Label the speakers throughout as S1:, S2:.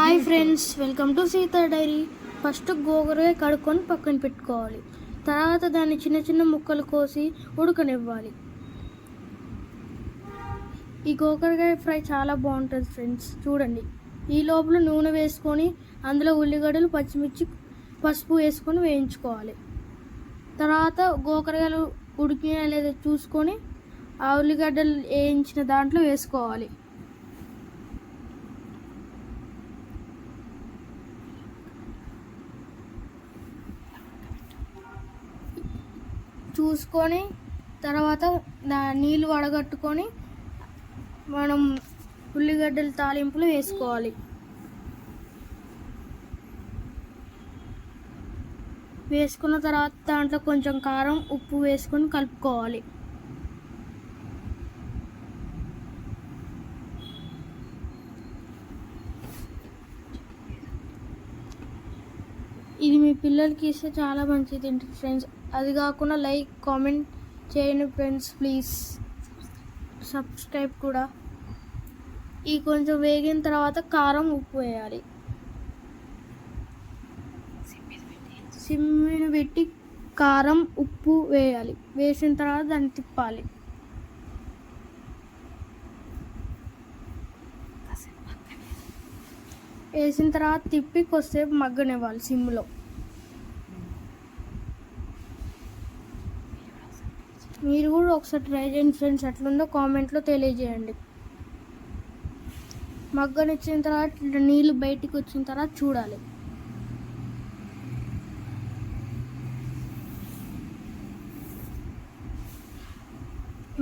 S1: Hi friends, welcome to Sita Diary. First గోకరకాయ కడుక్కొని పక్కన పెట్టుకోవాలి. తర్వాత దాన్ని చిన్న చిన్న ముక్కలు కోసి ఉడకనివ్వాలి. ఈ గోకరకాయ ఫ్రై చాలా బాగుంటుంది ఫ్రెండ్స్. చూడండి, ఈ లోపల నూనె వేసుకొని అందులో ఉల్లిగడ్డలు, పచ్చిమిర్చి, పసుపు వేసుకొని వేయించుకోవాలి. తర్వాత గోకరకాయలు ఉడికినా లేదా చూసుకొని ఆ ఉల్లిగడ్డలు వేయించిన దాంట్లో వేసుకోవాలి. చూసుకొని తర్వాత నీళ్ళు వడగట్టుకొని మనం ఉల్లిగడ్డల తాలింపులు వేసుకోవాలి. వేసుకున్న తర్వాత దాంట్లో కొంచెం కారం, ఉప్పు వేసుకొని కలుపుకోవాలి. ఇది మీ పిల్లలకి ఇస్తే చాలా మంచిది తింటారు ఫ్రెండ్స్. అది కాకుండా లైక్, కామెంట్ చేయండి ఫ్రెండ్స్. ప్లీజ్ సబ్స్క్రైబ్ కూడా. ఈ కొంచెం వేగిన తర్వాత కారం, ఉప్పు వేయాలి. సిమ్ మీద పెట్టి కారం, ఉప్పు వేయాలి. వేసిన తర్వాత దాన్ని తిప్పాలి. వేసిన తర్వాత తిప్పి కొద్దిసేపు మగ్గనివ్వాలి సిమ్లో. మీరు కూడా ఒకసారి ట్రై చేయండి ఫ్రెండ్స్. ఎట్లుందో కామెంట్లో తెలియజేయండి. మగ్గనిచ్చిన తర్వాత నీళ్ళు బయటికి వచ్చిన తర్వాత చూడాలి.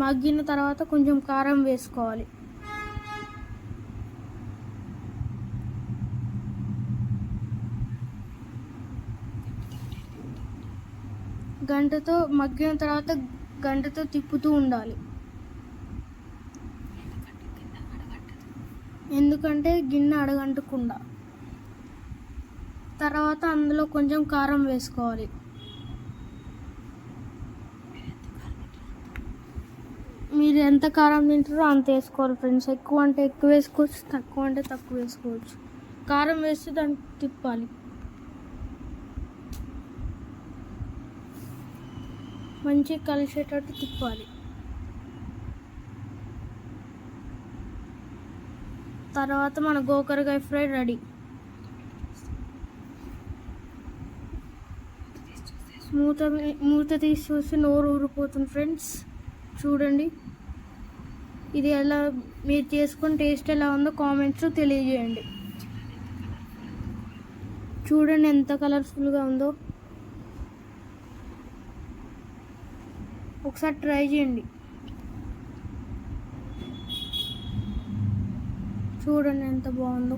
S1: మగ్గిన తర్వాత కొంచెం కారం వేసుకోవాలి. గంటతో మగ్గిన తర్వాత గంటతో తిప్పుతూ ఉండాలి. ఎందుకంటే గిన్నె అడగంటకుండా. తర్వాత అందులో కొంచెం కారం వేసుకోవాలి. మీరు ఎంత కారం తింటారో అంత వేసుకోవాలి ఫ్రెండ్స్. ఎక్కువ అంటే ఎక్కువ వేసుకోవచ్చు, తక్కువ అంటే తక్కువ వేసుకోవచ్చు. కారం వేసి దాన్ని తిప్పాలి. మంచిగా కలిసేటట్టు తిప్పాలి. తర్వాత మన గోకరకాయ ఫ్రై రెడీ. మూత తీసి చూసి నోరు ఊరిపోతుంది ఫ్రెండ్స్. చూడండి, ఇది ఎలా మీరు చేసుకొని టేస్ట్ ఎలా ఉందో కామెంట్స్లో తెలియజేయండి. చూడండి ఎంత కలర్ఫుల్గా ఉందో. ఒకసారి ట్రై చేయండి. చూడండి ఎంత బాగుందో.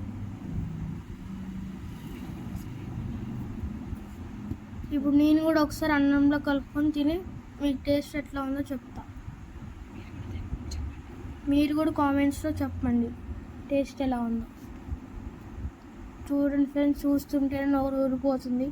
S1: ఇప్పుడు నేను కూడా ఒకసారి అన్నంలో కలుపుకొని తిని మీకు టేస్ట్ ఎట్లా ఉందో చెప్తా. మీరు కూడా కామెంట్స్లో చెప్పండి టేస్ట్ ఎలా ఉందో. చూడండి ఫ్రెండ్స్, చూస్తుంటే నోరు ఊరిపోతుంది.